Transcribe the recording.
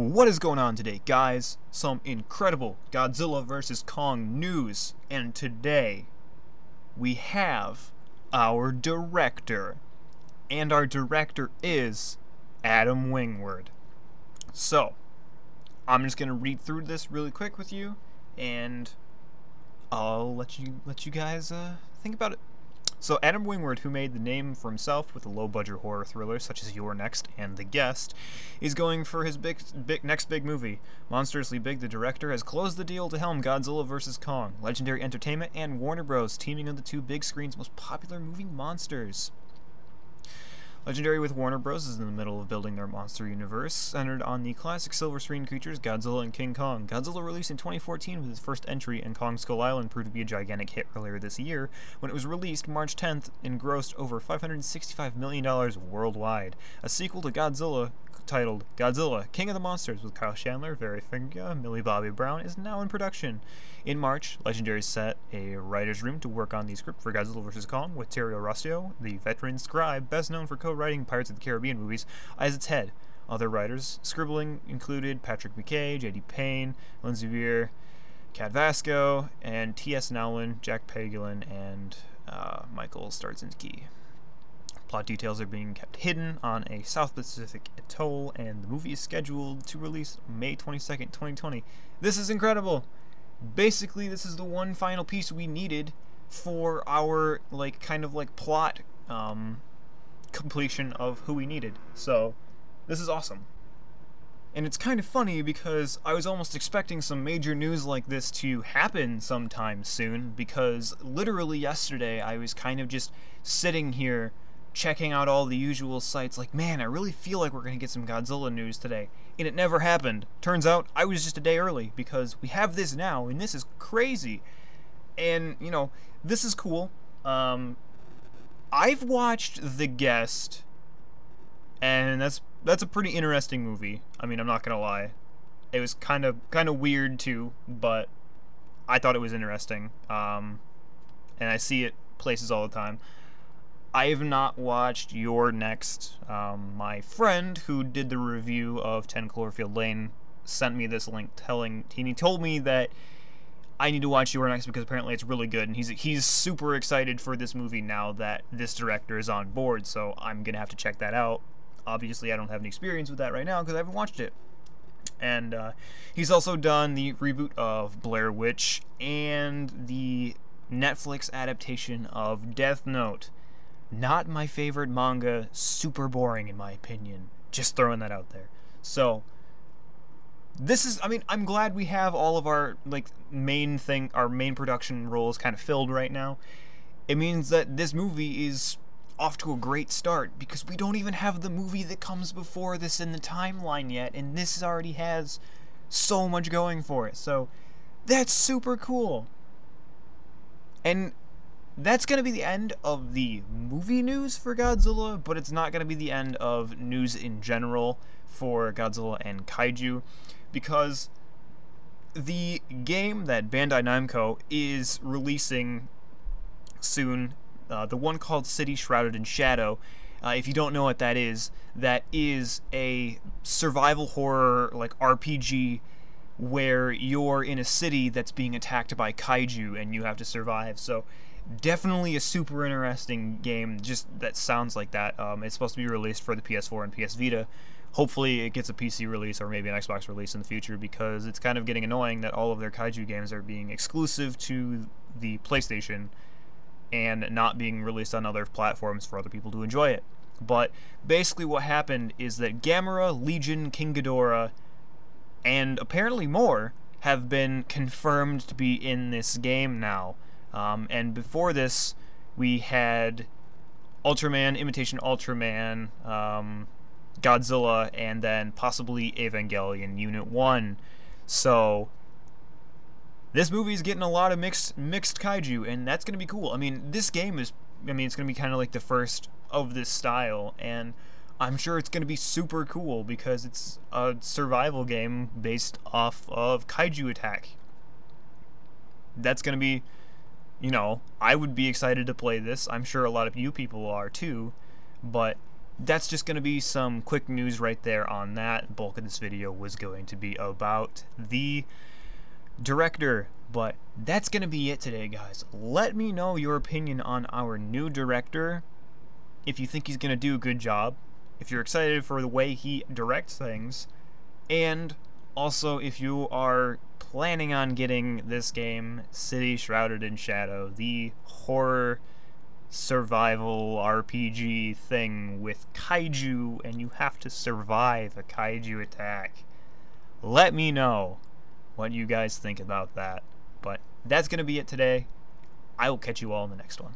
What is going on today, guys? Some incredible Godzilla vs. Kong news, and today we have our director, and our director is Adam Wingard. So, I'm just gonna read through this really quick with you, and I'll let you guys think about it. So Adam Wingard, who made the name for himself with the low-budget horror thrillers such as You're Next and The Guest, is going for his next big movie. Monstrously Big, the director, has closed the deal to helm Godzilla vs. Kong. Legendary Entertainment and Warner Bros. Teaming on the two big screen's most popular movie monsters. Legendary with Warner Bros. Is in the middle of building their monster universe, centered on the classic silver screen creatures Godzilla and King Kong. Godzilla released in 2014 with its first entry, and Kong Skull Island proved to be a gigantic hit earlier this year when it was released March 10th and grossed over $565 million worldwide. A sequel to Godzilla, titled Godzilla, King of the Monsters with Kyle Chandler, Very Finga, Millie Bobby Brown, is now in production. In March, Legendary set a writer's room to work on the script for Godzilla vs. Kong with Terry Rossio, the veteran scribe best known for co-writing Pirates of the Caribbean movies, as its head. Other writers scribbling included Patrick McKay, J.D. Payne, Lindsay Beer, Kat Vasco, and T.S. Nowlin, Jack Pagulin, and Michael Starzinski. Plot details are being kept hidden on a South Pacific atoll, and the movie is scheduled to release May 22nd, 2020. This is incredible! Basically, this is the one final piece we needed for our, plot completion of who we needed. So, this is awesome. And it's kind of funny because I was almost expecting some major news like this to happen sometime soon, because literally yesterday I was kind of just sitting here checking out all the usual sites like, man, I really feel like we're going to get some Godzilla news today. And it never happened. Turns out I was just a day early because we have this now, and this is crazy. And, you know, this is cool. I've watched The Guest, and that's a pretty interesting movie. I mean, I'm not going to lie. It was kind of weird too, but I thought it was interesting. And I see it places all the time. I have not watched You're Next. My friend who did the review of 10 Cloverfield Lane sent me this link he told me that I need to watch You're Next because apparently it's really good, and he's super excited for this movie now that this director is on board, so I'm gonna have to check that out. Obviously I don't have any experience with that right now because I haven't watched it. And he's also done the reboot of Blair Witch and the Netflix adaptation of Death Note. Not my favorite manga, super boring in my opinion. Just throwing that out there. So, this is, I mean, I'm glad we have all of our, main production roles kind of filled right now. It means that this movie is off to a great start, because we don't even have the movie that comes before this in the timeline yet, and this already has so much going for it. So, that's super cool. And that's going to be the end of the movie news for Godzilla, but it's not going to be the end of news in general for Godzilla and Kaiju, because the game that Bandai Namco is releasing soon, the one called City Shrouded in Shadow, if you don't know what that is a survival horror, RPG, where you're in a city that's being attacked by Kaiju and you have to survive. So, definitely a super interesting game, just that sounds like that. It's supposed to be released for the PS4 and PS Vita. Hopefully it gets a PC release or maybe an Xbox release in the future, because it's kind of getting annoying that all of their Kaiju games are being exclusive to the PlayStation and not being released on other platforms for other people to enjoy it. But basically what happened is that Gamera, Legion, King Ghidorah, and apparently more have been confirmed to be in this game now. And before this, we had Ultraman, Imitation Ultraman, Godzilla, and then possibly Evangelion Unit 1. So, this movie is getting a lot of mixed kaiju, and that's going to be cool. I mean, this game is, it's going to be kind of like the first of this style, and I'm sure it's going to be super cool because it's a survival game based off of kaiju attack. That's going to be, I would be excited to play this. I'm sure a lot of you people are too, but that's just going to be some quick news right there on that. The bulk of this video was going to be about the director, but that's going to be it today, guys. Let me know your opinion on our new director, if you think he's going to do a good job, if you're excited for the way he directs things, and also if you are planning on getting this game, City Shrouded in Shadow, the horror survival RPG thing with kaiju, and you have to survive a kaiju attack. Let me know what you guys think about that. But that's going to be it today. I will catch you all in the next one.